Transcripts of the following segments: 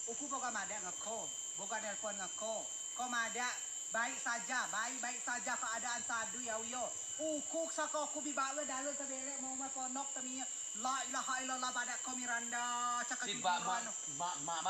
Uku bukan mada ngeko, bukan nelpon ngeko. Kau mada baik saja keadaan sadu ya yo. Uku saka aku bibawa dalu tebelek mau ponok temi la ilaha illallah pada kau Miranda cakap Jiba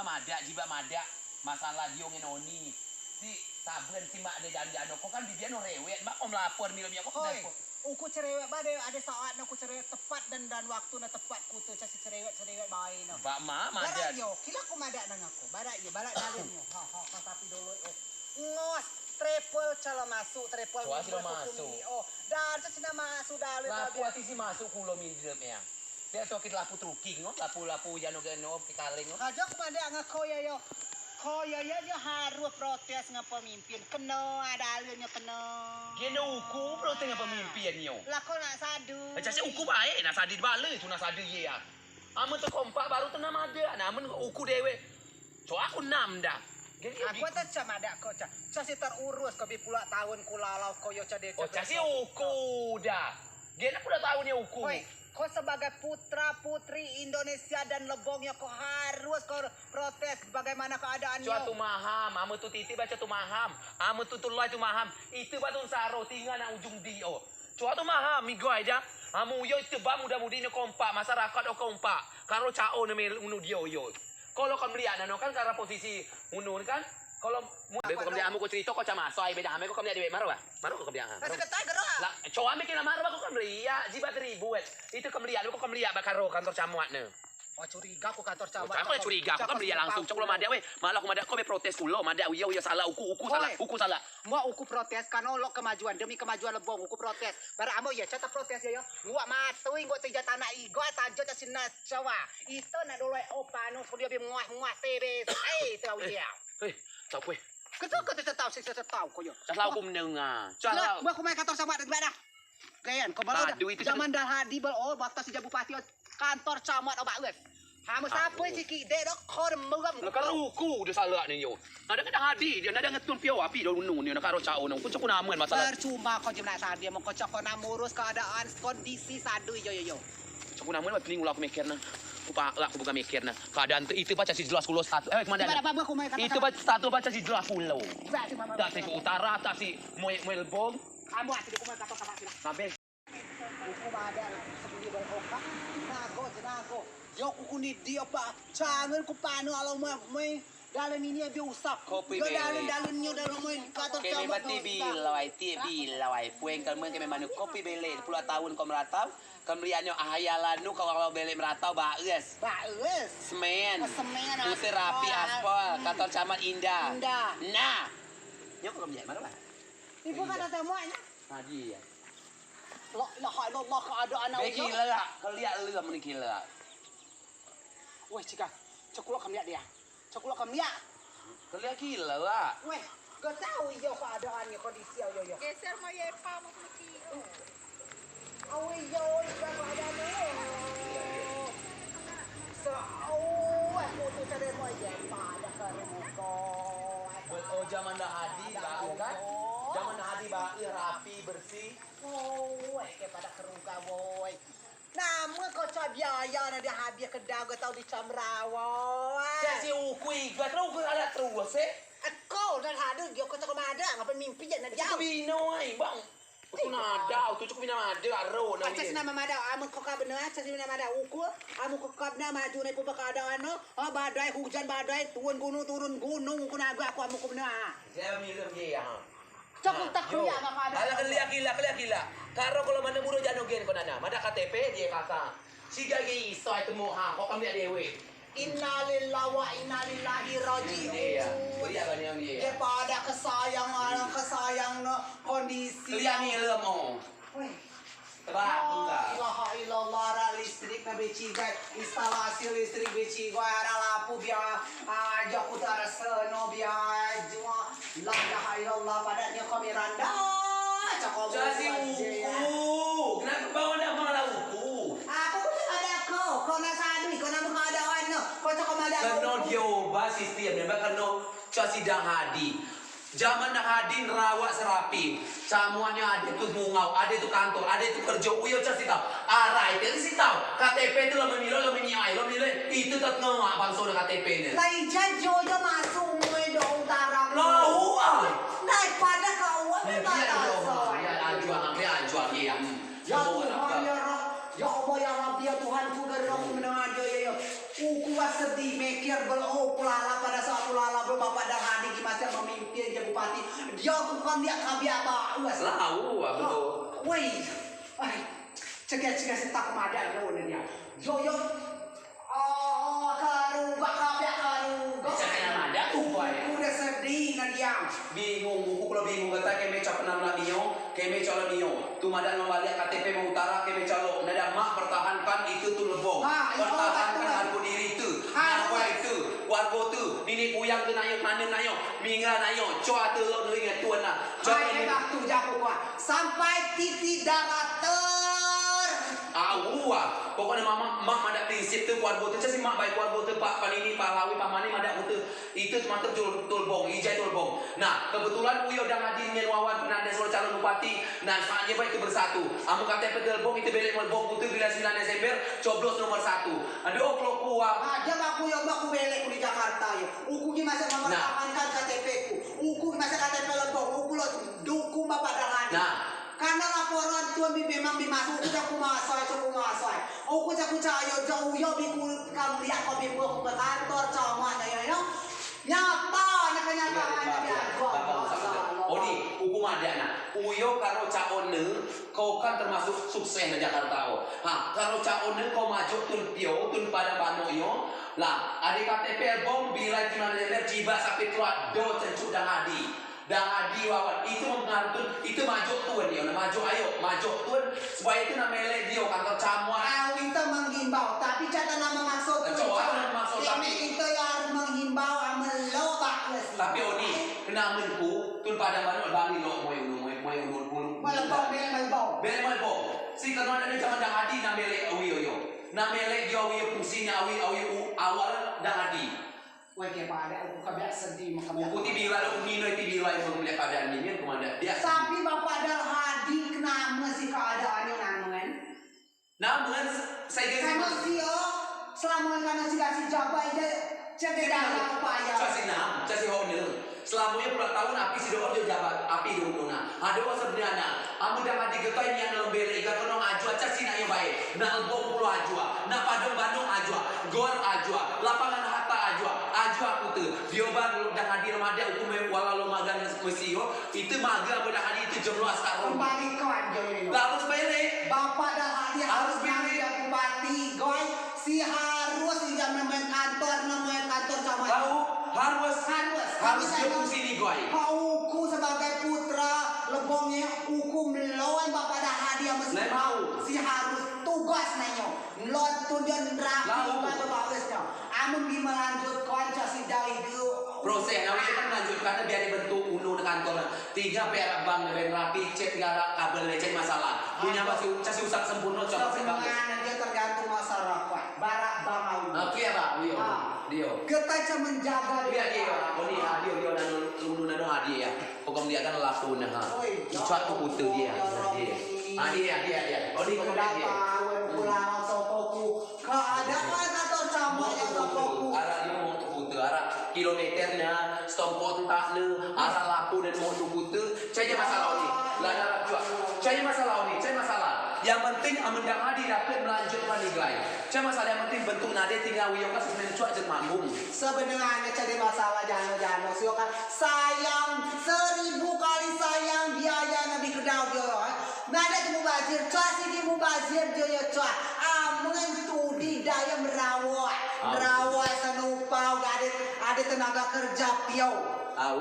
mada jiba mada masalah dia ngenoni. Si saben si mak de janjano kok kan bibian rewet mak om lapor milo kok telepon. Uku cerewet bade ada saat aku cerewet tepat dan waktu na tepat ku tu casi cerewet bae no. Ba ma mada. Barak yo, kila ko mada nang aku. Barak dalin yo. Ha tapi dulu ngos triple cala masuk triple masuk. Oh, dar cina masuk dalin. Lapu ati si masuk kulo mindrem ya. Dia sakit lapu truking no, lapu jano geno pikaling no. Aja ko mada ngako yo. Koyo ya dia harus protes dengan pemimpin. Kena dalilnya kena. Geno uku protes dengan pemimpin yo. Lah kau nak sadu. Macam uku baik nak sadu balik tu nak sadu ye ya. Amun tu kompak baru tu nama ada. Namun uku dewe. So aku nam dah. Aku tak cam ada kau cam. Casi terurus kau pula tahun kulalau kau yo cade. Oh casi uku dah. Gena pula tahunnya uku. Kau sebagai putra putri Indonesia dan lebongnya kau harus kau protes bagaimana keadaannya. Suatu maham, amu tu titi baca tu maham, amu tu tulai tu maham. Itu batu saro tinggal nak ujung dio. Suatu maham migo aja. Amu yo itu ba muda-mudi ni kompak masyarakat o kompak. Karo cao na may unu dio yo. Kalau kau melihat nano kan karena posisi unu kan. Kalau mau kemudian amu ko cerita ko cama soai beda ame ko kemudian dewe marwa. Marwa ko kemudian. Masih ketai gerak. Lah, cowok ame kena marwa ko kemudian jibat ribu itu kemudian ko kemudian bakaro kantor camuat ne. Oh curiga aku kantor camat. Aku curiga, aku kan beli langsung. Cok lo mada we, malah aku mada kau protes kulo, mada uya salah, uku salah. Mau uku protes kan lo kemajuan demi kemajuan lebong uku protes. Bara amo ya cata protes ya yo. Gua matui gua tiga tanah igo tanjo ta sinna cawa. Itu na dolo opa no dia bi muah tebe. Tahu dia. Tahu kue. Kita tahu sih tahu kau yo. Calau aku mendengar. Calau. Gua main kantor camat dari mana? Gayan, kau baru zaman dah hadi bal waktu si bupati kantor camat obak wes. Hamu sampai si kide dok kor mugam. Nak ruku dia salah ni yo. Ada kena hadi dia ada ngetun piau api dah unu ni nak karo cau nang. Kucak kuna aman masalah. Percuma kau jemna sadia mau kocak kau ngurus keadaan kondisi sadu yo. Cak kuna aman mati ulah aku mikirna. Aku bukan mikirna. Keadaan itu baca si jelas kulo satu. Kemana? Itu baca satu baca si jelas kulo. Tak si utara tak si Melbourne. Kamu hati aku main kantor sama sila. Sampai. Uku ada sebeli berkoka. Nago. Yo kuku ni dia pak. Jangan ku panu alam mai dalam ini dia usap. Kopi dalamnya dalam mai kantor sama. Kami mati bilawai. Pueng kalmen kami manu kopi bele. 10 tahun kau meratau. Kembaliannya ahayalanu kalau bele meratau baes. Semen. Putih rapi aspal. Kantor camat indah. Nah. Nyok kembali mana pak? Ibu kan ada muanya. Haji ya. Allah keadaan awak. Gila, kalau lihat lu kamu ni gila. Weh cika, cekulo kamu lihat dia. Cekulo kamu lihat. Kalau lihat gila lah. Weh, kau tahu yo keadaannya kondisi yo. Geser mau yepa mau pergi. Awi yo, keadaannya. Aku tu cari mau yepa ada kerumuko. Oh zaman dah hadi baru kan? Zaman dah hadi baru rapi bersih. Kepada keruga boy. Namun kau coba biaya na dia habis kedai kau tahu di Camrawa. Jadi ukui, gua terus ada terus Aku dan hadu dia kau tak ada, ngapa mimpi je na dia. Binoi, bang. Aku nada, tu cukup bina ada aro na ni. Cak nama mada, amun kau kau benar, cak nama mada uku, amun kau kau benar maju ni pun keadaan no. Oh badai hujan badai, turun gunung, kau nak aku amun kau benar. Saya minum dia. Cukup tak kuliah maka ada. Ala kelia gila. Karo kalau mana buru janogen ko nana, mada KTP dia kakak. Siga ge iso itu moha, kok kami dewe. Innalillahi wa inna ilaihi raji'un. Iya, kuliah kan yang dia. Kepada kesayang no kondisi. Kuliah ni lemo. Weh. Tebak enggak? Ilaha illallah listrik na becigai, instalasi listrik becigai ara lampu biar aja utara seno biar jua. La ilaha illallah padanya kami randa. Jadi uku. Kenapa bawa nak malah uku? Aku ada kau nak sadu, kau nak mengadaan no. Kau cakap ada. Kena dia ubah sistem ni, kena casi dah hadi. Zaman nak hadin rawat serapi. Semuanya ada tu mungau, ada tu kantor, ada tu kerja. Uyo cak sitau. Arai tu sitau. KTP tu lo memilih, itu tak ngah bangsa dengan KTP ni. Lain jojo masuk mulai do utara. Lau ah. Daripada kau Biar batasan. biar ajuan dia. Ya Tuhan ya Rab, ya Allah ya Rabbi ya Tuhanku dari aku mendengar dia ya. Uku sedih mikir pelala pada saat pelala bapak dan adik macam memimpin jadi bupati. Dia bukan dia kabi apa uas. Lau ah betul. Woi, cekak setak madan lo ni ya. Yo karu kabi karu. Cakap ada tu boy. Udah sedih nadiang. Bingung, buku kalau bingung kata kami cak penam labio, kami cak labio. Tu madan membalik KTP mengutara kami calo. Nada mak pertahankan itu tu lebong. Pertahankan harga diri itu. Apa itu? Warga tu, nini puyang tu nayo, mana nayo, mingga nayo, coa tu lo ingat tuan nak. Hai waktu jago kuat sampai titik darah Pokoknya mak ada prinsip tu kuat bote casi mak baik kuat bote pak panini pak lawi pak mani ada bote itu mantap tulbong ijai tulbong. Nah kebetulan uyo dah hadir nyen wawan nade solo calon bupati. Nah saatnya baik itu bersatu. Amu KTP tulbong itu belek melbong putih bila 9 Desember coblos nomor 1. Ada oklo kuah. Aja aku yang aku belek di Jakarta ya. Uku ki masa mempertahankan KTP ku. Uku masa KTP lebong. Uku lo dukung bapak dangan. Nah karena laporan tuan memang dimasuk aku masai. Aku cayo jauh yo biku kamu lihat kau biku aku ke kantor cuma ya. Nyata kenyataan dia. Oni hukum ada nak. Uyo karo caone kau kan termasuk sukses di Jakarta. Karo caone kau maju tun pio tun pada bano yo. Lah, ada KTP bom bila gimana jiba sampai keluar do cencuk dan adi. Dan adi wawan itu mempengaruhi itu maju tuan dia, maju ayo maju tuan supaya itu nama melek dia kantor camuan. Aku itu menghimbau, tapi kata nama maksud. Tapi itu harus menghimbau amelo bagus. Tapi oni kena menku tun pada mana bali lo moy ulun. Melebong. Si kerana ada zaman dah adi nama melek awi yo. Nama melek dia awi fungsinya awi awal dah adi. Wah kepada aku kabeh sedih makam. Aku tibila lo mino tibila yang melihat keadaan ini komanda. Dia. Tapi bapak dah hadir kenapa sih keadaannya namun? Namun saya karena sih selama karena si kasih jabat aja cedera apa ya? Casi honor. Selamanya puluhan tahun api si doa dia jabat api di unduna. Ada apa sebenarnya? Amu dah mati getah ini yang dalam beli ikan kono ajua casi nak yang baik. Nak albom pulau ajua, nak padang Bandung ajua, gor ajua, lapangan hatta ajua putu. Dioban dah hadir mada hukum walau magan mesio itu maga pada hari itu jumlah sekarang. Kembali kawan joyo. Lalu sebalik. Bapak dah hadir harus beli bupati goy si harus dia memang kantor sama. Tahu harus dia fungsi ni goy. Uku sebagai putra lebongnya uku melawan bapak dah hadir mesti mau si harus tugas nanyo lot tunjuk rapi pada bawasnya amun di melanjutkan si dari proses nawi kan melanjutkan biar dibentuk undang kantor 3 perak bank dan rapi cek gara kabel lecet masalah punya masih casi usah sempurna coba sebenarnya dia tergantung masyarakat barak bangau oke ya pak Dio kita cuma menjaga dia Dio dan undang nado hadi ya pokok dia kan lakun ha cat tu putu dia dia oh di dia pulang sokoku keadaan atau campur yang sokoku arah dia mau tu putu arah kilometernya stompot tak le arah laku dan mau tu putu cai masalah ni lah cai masalah yang penting amendang hadi dapat melanjutkan nilai. Cuma masalah yang penting bentuk nade tinggal wiyong kasus mencuat jet mambung. Sebenarnya jadi masalah jano siokan sayang 1000 kali sayang biaya nabi kedau dia. Nada tu mubazir, kasih di mubazir dia cua. Amun tu di daya merawat senupau ada tenaga kerja piau.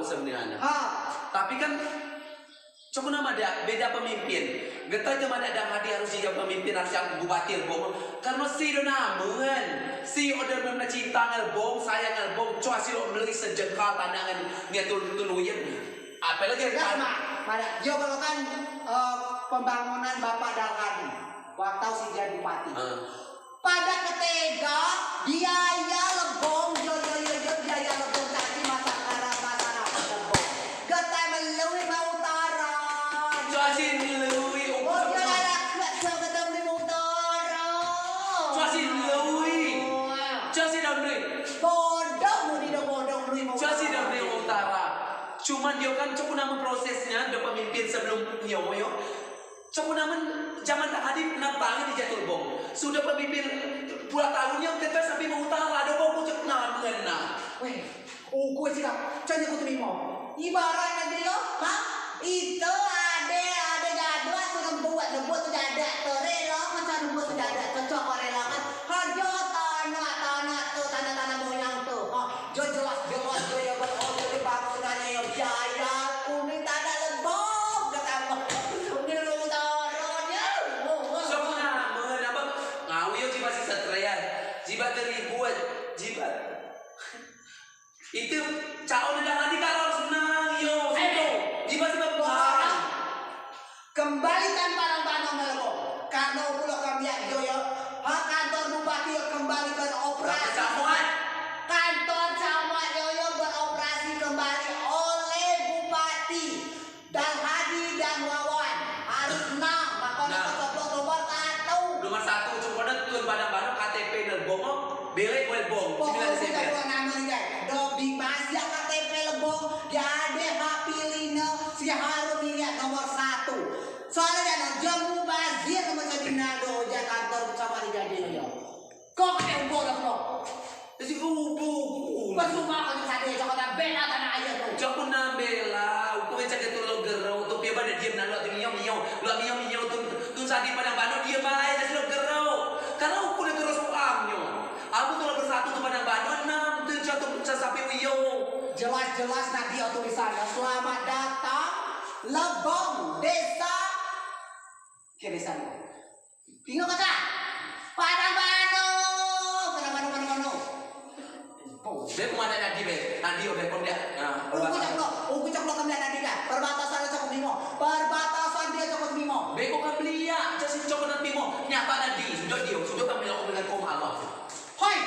Sebenarnya. Tapi kan cuma nama dia beda pemimpin. Getah cuma ada hadi harus dia pemimpin harus yang bupati Elbong. Karena si do namun si order memang cinta Elbong, sayang Elbong, cua si lo beli sejengkal tandangan ngetul tuluyan. Apalagi kan? Mana? Dia kalau kan pembangunan Bapak Darhadi waktu si jadi bupati. Pada ketiga biaya Lebong, biaya Lebong tadi masyarakat Lebong. Cuman dia kan coba nama prosesnya ada pemimpin sebelum yo. Coba nama zaman tak hadir nampaknya di Jatuh Bong. Sudah pemimpin puluhan tahunnya kita sampai mengutara ada bong cek nama mengena. Weh, uku cakap, canya ku terima. Ibaratnya dia, ha? Itu ada jadwal tu buat tu ada terela macam buat tu ada cocok rela kan. Harga tanah tu tanah moyang tu. Ha, jelas dia berorder di bangunannya yang jaya. Kuning tanah lebok kata Allah. Kuning utaranya. Coba nama apa? Ngau yo jiba si satrian, jiba teribuat, jiba. Itu caon dah hadi kalau senang yo. Jiba sebab Kembalikan barang-barang mereka. Karena pulau kami joyo, kantor bupati kembalikan operasi. Kantor sama joyo beroperasi kembali oleh bupati dan Hadi dan Wawan. Harus menang. Makanya kecoplok nomor 1. Nomor 1 cuma tuan badang-badang KTP lebong, belek lebong. Pokoknya kita buat nama ni guys. Dobi masih KTP lebong. Dia ada hak pilihnya si Harun ini nomor 1. Soalnya jamu bazir sama jadi nado ja kantor sama di jadi yo. Kok kaya ubo dah kok. Jadi ubu. Pasuma ko sa dia joko bela tanah air tu. Joko na bela, uko mencak itu lo gerau, tu piaba dah diam nalo tu mio tu sadi padang bano dia baik jadi lo gerau. Karena uko dah terus amnyo. Aku tu lo bersatu tu padang bano 6 tu jatuh sampai wiyo. Jelas-jelas nanti tulisannya selamat datang Lebong Desa Kiri sana. Tinggal kata. Padang Bano. Be kemana nadi be? Nadi be kon dia. Uku coklo kami nadi kan. Perbatasan coklo mimo. Perbatasan dia coklo mimo. Be kok kan belia, jadi coklo nadi mimo. Nyata nadi, sudah kami lakukan dengan kom Allah. Hoi.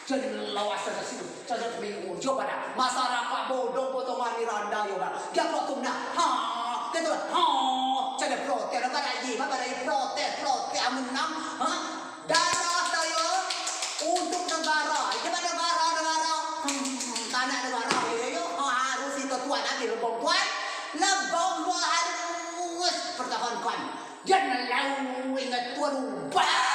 Jadi lawas saja situ. Saja minggu. Coba dah. Masyarakat bodoh potongan Miranda yo dah. Dia protum dah. Ha. Ketua. Ha. Jadi protes. Apa lagi? Apa lagi protes menang. Ha. Darah saya untuk negara. Itu negara. Tanah negara. Yo harus itu tuan nanti lebong tuan. Lebong harus pertahankan. Jangan lalu ingat tuan ubah.